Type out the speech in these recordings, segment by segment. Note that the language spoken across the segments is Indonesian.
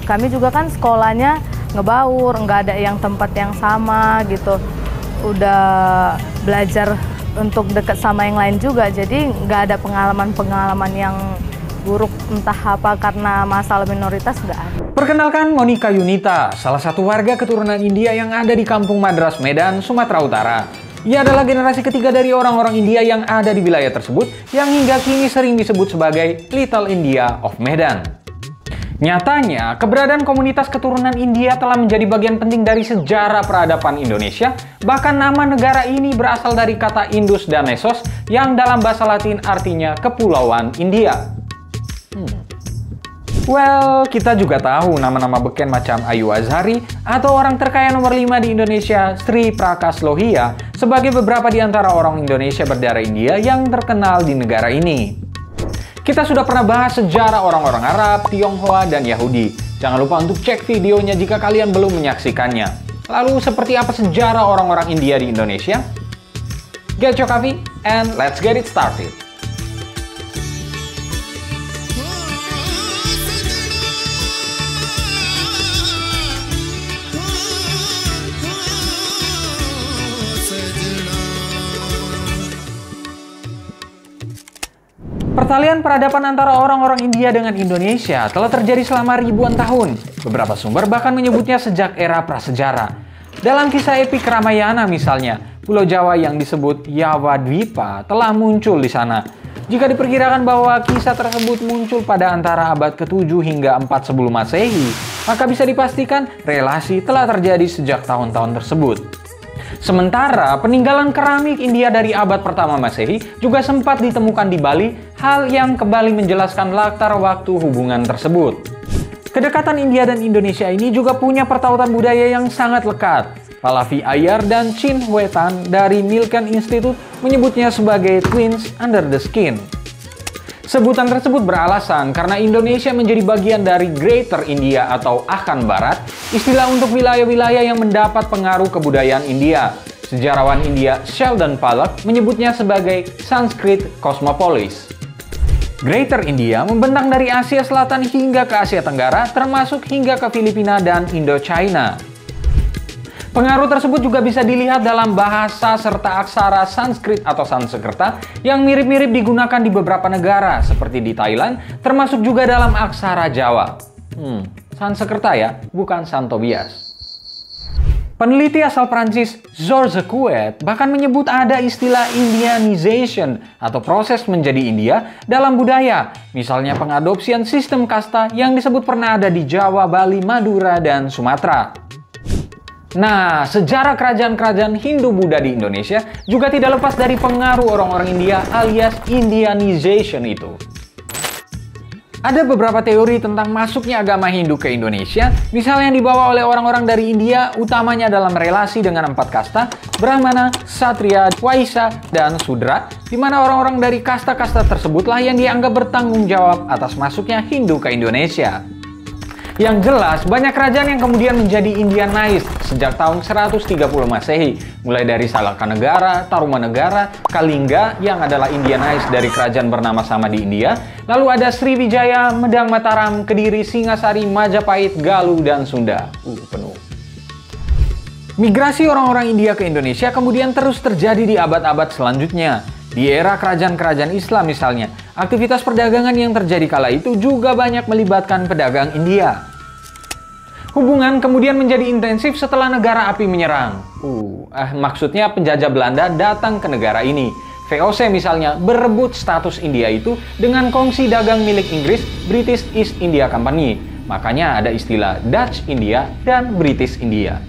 Kami juga kan sekolahnya ngebaur, nggak ada yang tempat yang sama gitu. Udah belajar untuk deket sama yang lain juga, jadi nggak ada pengalaman-pengalaman yang buruk entah apa karena masalah minoritas nggak ada. Perkenalkan Monica Yunita, salah satu warga keturunan India yang ada di Kampung Madras, Medan, Sumatera Utara. Ia adalah generasi ketiga dari orang-orang India yang ada di wilayah tersebut yang hingga kini sering disebut sebagai Little India of Medan. Nyatanya, keberadaan komunitas keturunan India telah menjadi bagian penting dari sejarah peradaban Indonesia. Bahkan nama negara ini berasal dari kata Indus dan Nesos yang dalam bahasa Latin artinya Kepulauan India. Well, kita juga tahu nama-nama beken macam Ayu Azhari atau orang terkaya nomor 5 di Indonesia, Sri Prakash Lohia, sebagai beberapa di antara orang Indonesia berdarah India yang terkenal di negara ini. Kita sudah pernah bahas sejarah orang-orang Arab, Tionghoa, dan Yahudi. Jangan lupa untuk cek videonya jika kalian belum menyaksikannya. Lalu, seperti apa sejarah orang-orang India di Indonesia? Get your coffee and let's get it started. Pertalian peradaban antara orang-orang India dengan Indonesia telah terjadi selama ribuan tahun. Beberapa sumber bahkan menyebutnya sejak era prasejarah. Dalam kisah epik Ramayana misalnya, Pulau Jawa yang disebut Yawadwipa telah muncul di sana. Jika diperkirakan bahwa kisah tersebut muncul pada antara abad ke-7 hingga 4 sebelum Masehi, maka bisa dipastikan relasi telah terjadi sejak tahun-tahun tersebut. Sementara peninggalan keramik India dari abad pertama Masehi juga sempat ditemukan di Bali, hal yang kembali menjelaskan latar waktu hubungan tersebut. Kedekatan India dan Indonesia ini juga punya pertautan budaya yang sangat lekat. Pallavi Iyer dan Chin Huetan dari Milken Institute menyebutnya sebagai twins under the skin. Sebutan tersebut beralasan karena Indonesia menjadi bagian dari Greater India atau Akan Barat, istilah untuk wilayah-wilayah yang mendapat pengaruh kebudayaan India. Sejarawan India Sheldon Pollock menyebutnya sebagai Sanskrit Cosmopolis. Greater India membentang dari Asia Selatan hingga ke Asia Tenggara, termasuk hingga ke Filipina dan Indochina. Pengaruh tersebut juga bisa dilihat dalam bahasa serta aksara Sanskrit atau Sanskerta yang mirip-mirip digunakan di beberapa negara seperti di Thailand, termasuk juga dalam aksara Jawa. Sanskerta ya, bukan Santobias. Peneliti asal Prancis Georges Couet bahkan menyebut ada istilah Indianization atau proses menjadi India dalam budaya, misalnya pengadopsian sistem kasta yang disebut pernah ada di Jawa, Bali, Madura, dan Sumatera. Nah, sejarah kerajaan-kerajaan Hindu-Buddha di Indonesia juga tidak lepas dari pengaruh orang-orang India alias Indianization itu. Ada beberapa teori tentang masuknya agama Hindu ke Indonesia, misalnya yang dibawa oleh orang-orang dari India, utamanya dalam relasi dengan 4 kasta, Brahmana, Ksatria, Waisya, dan Sudra, di mana orang-orang dari kasta-kasta tersebutlah yang dianggap bertanggung jawab atas masuknya Hindu ke Indonesia. Yang jelas, banyak kerajaan yang kemudian menjadi Indianized sejak tahun 130 Masehi, mulai dari Salakanegara, Tarumanegara, Kalingga yang adalah Indianized dari kerajaan bernama sama di India, lalu ada Sriwijaya, Medang Mataram, Kediri, Singasari, Majapahit, Galuh, dan Sunda. Penuh. Migrasi orang-orang India ke Indonesia kemudian terus terjadi di abad-abad selanjutnya. Di era kerajaan-kerajaan Islam misalnya, aktivitas perdagangan yang terjadi kala itu juga banyak melibatkan pedagang India. Hubungan kemudian menjadi intensif setelah negara api menyerang. Maksudnya penjajah Belanda datang ke negara ini. VOC misalnya berebut status India itu dengan kongsi dagang milik Inggris, British East India Company. Makanya ada istilah Dutch India dan British India.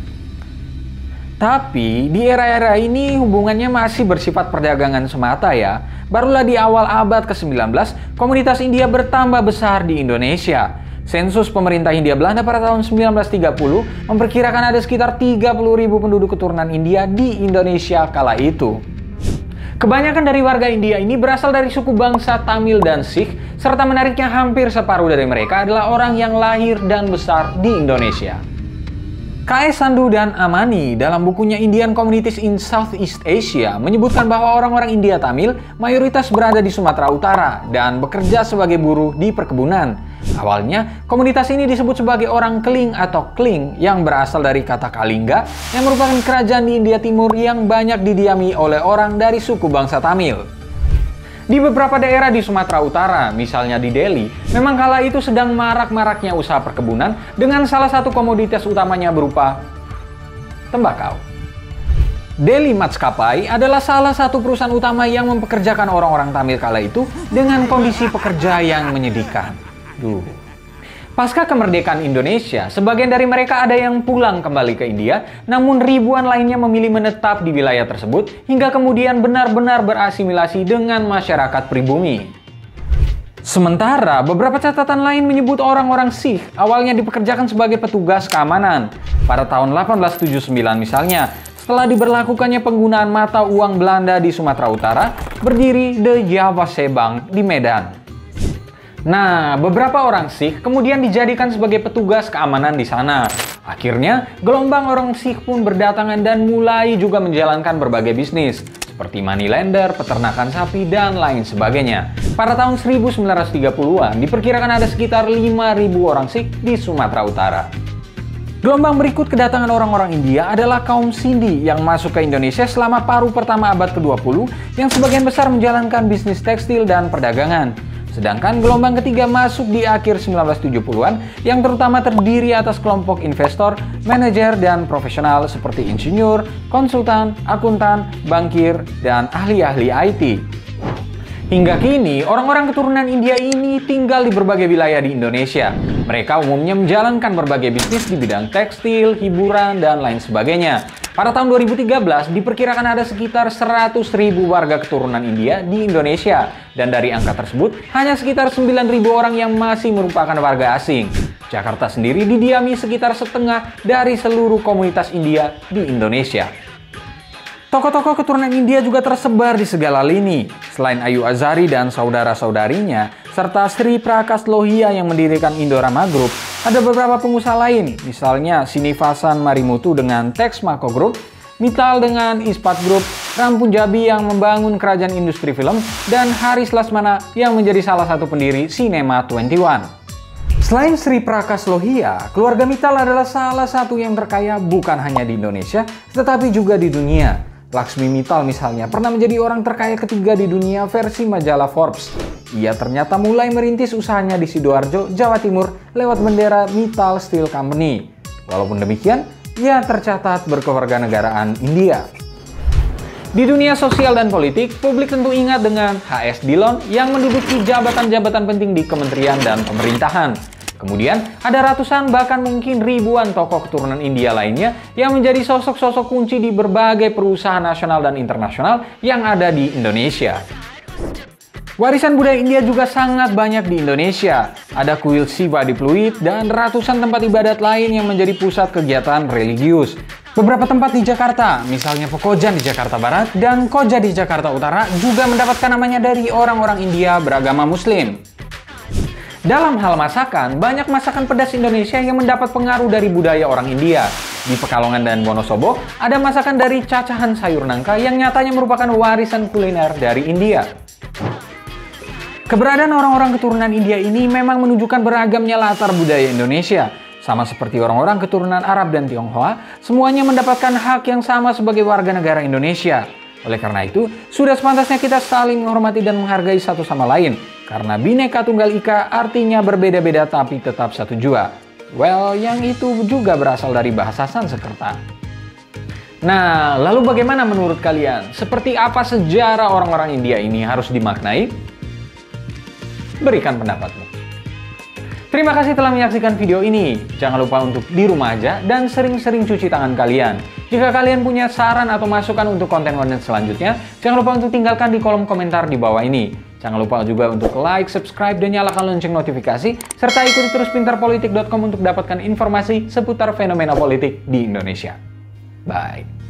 Tapi di era-era ini hubungannya masih bersifat perdagangan semata ya. Barulah di awal abad ke-19, komunitas India bertambah besar di Indonesia. Sensus pemerintah Hindia Belanda pada tahun 1930 memperkirakan ada sekitar 30.000 penduduk keturunan India di Indonesia kala itu. Kebanyakan dari warga India ini berasal dari suku bangsa Tamil dan Sikh, serta menariknya hampir separuh dari mereka adalah orang yang lahir dan besar di Indonesia. K.S. Sandhu dan Amani dalam bukunya Indian Communities in Southeast Asia menyebutkan bahwa orang-orang India Tamil mayoritas berada di Sumatera Utara dan bekerja sebagai buruh di perkebunan. Awalnya, komunitas ini disebut sebagai orang Keling atau Kling yang berasal dari kata Kalingga yang merupakan kerajaan di India Timur yang banyak didiami oleh orang dari suku bangsa Tamil. Di beberapa daerah di Sumatera Utara, misalnya di Delhi, memang kala itu sedang marak-maraknya usaha perkebunan dengan salah satu komoditas utamanya berupa tembakau. Delhi Maskapai adalah salah satu perusahaan utama yang mempekerjakan orang-orang Tamil kala itu dengan kondisi pekerja yang menyedihkan. Pasca kemerdekaan Indonesia, sebagian dari mereka ada yang pulang kembali ke India, namun ribuan lainnya memilih menetap di wilayah tersebut hingga kemudian benar-benar berasimilasi dengan masyarakat pribumi. Sementara, beberapa catatan lain menyebut orang-orang Sikh awalnya dipekerjakan sebagai petugas keamanan. Pada tahun 1879 misalnya, setelah diberlakukannya penggunaan mata uang Belanda di Sumatera Utara, berdiri The Javase Bank di Medan. Nah, beberapa orang Sikh kemudian dijadikan sebagai petugas keamanan di sana. Akhirnya, gelombang orang Sikh pun berdatangan dan mulai juga menjalankan berbagai bisnis, seperti moneylender, peternakan sapi, dan lain sebagainya. Pada tahun 1930-an, diperkirakan ada sekitar 5.000 orang Sikh di Sumatera Utara. Gelombang berikut kedatangan orang-orang India adalah kaum Sindhi yang masuk ke Indonesia selama paruh pertama abad ke-20 yang sebagian besar menjalankan bisnis tekstil dan perdagangan. Sedangkan gelombang ketiga masuk di akhir 1970-an yang terutama terdiri atas kelompok investor, manajer, dan profesional seperti insinyur, konsultan, akuntan, bankir, dan ahli-ahli IT. Hingga kini, orang-orang keturunan India ini tinggal di berbagai wilayah di Indonesia. Mereka umumnya menjalankan berbagai bisnis di bidang tekstil, hiburan, dan lain sebagainya. Pada tahun 2013, diperkirakan ada sekitar 100.000 warga keturunan India di Indonesia. Dan dari angka tersebut, hanya sekitar 9.000 orang yang masih merupakan warga asing. Jakarta sendiri didiami sekitar setengah dari seluruh komunitas India di Indonesia. Tokoh-tokoh keturunan India juga tersebar di segala lini. Selain Ayu Azhari dan saudara-saudarinya, serta Sri Prakash Lohia yang mendirikan Indorama Group, ada beberapa pengusaha lain, misalnya Sinivasan Marimutu dengan Texmaco Group, Mittal dengan Ispat Group, Ram Punjabi yang membangun kerajaan industri film, dan Haris Lasmana yang menjadi salah satu pendiri Cinema 21. Selain Sri Prakash Lohia, keluarga Mittal adalah salah satu yang terkaya bukan hanya di Indonesia, tetapi juga di dunia. Laksmi Mittal misalnya pernah menjadi orang terkaya ketiga di dunia versi majalah Forbes. Ia ternyata mulai merintis usahanya di Sidoarjo, Jawa Timur lewat bendera Mittal Steel Company. Walaupun demikian, ia tercatat berkewarganegaraan India. Di dunia sosial dan politik, publik tentu ingat dengan H.S. Dillon yang menduduki jabatan-jabatan penting di kementerian dan pemerintahan. Kemudian, ada ratusan bahkan mungkin ribuan tokoh keturunan India lainnya yang menjadi sosok-sosok kunci di berbagai perusahaan nasional dan internasional yang ada di Indonesia. Warisan budaya India juga sangat banyak di Indonesia. Ada kuil Shiva di Pluit dan ratusan tempat ibadat lain yang menjadi pusat kegiatan religius. Beberapa tempat di Jakarta, misalnya Pekojan di Jakarta Barat dan Koja di Jakarta Utara, juga mendapatkan namanya dari orang-orang India beragama Muslim. Dalam hal masakan, banyak masakan pedas Indonesia yang mendapat pengaruh dari budaya orang India. Di Pekalongan dan Wonosobo, ada masakan dari cacahan sayur nangka yang nyatanya merupakan warisan kuliner dari India. Keberadaan orang-orang keturunan India ini memang menunjukkan beragamnya latar budaya Indonesia. Sama seperti orang-orang keturunan Arab dan Tionghoa, semuanya mendapatkan hak yang sama sebagai warga negara Indonesia. Oleh karena itu, sudah sepantasnya kita saling menghormati dan menghargai satu sama lain. Karena Bhinneka Tunggal Ika artinya berbeda-beda tapi tetap satu jua. Well, yang itu juga berasal dari bahasa Sanskerta. Nah, lalu bagaimana menurut kalian? Seperti apa sejarah orang-orang India ini harus dimaknai? Berikan pendapatmu. Terima kasih telah menyaksikan video ini. Jangan lupa untuk di rumah aja dan sering-sering cuci tangan kalian. Jika kalian punya saran atau masukan untuk konten-konten selanjutnya, jangan lupa untuk tinggalkan di kolom komentar di bawah ini. Jangan lupa juga untuk like, subscribe, dan nyalakan lonceng notifikasi, serta ikuti terus pintarpolitik.com untuk dapatkan informasi seputar fenomena politik di Indonesia. Bye.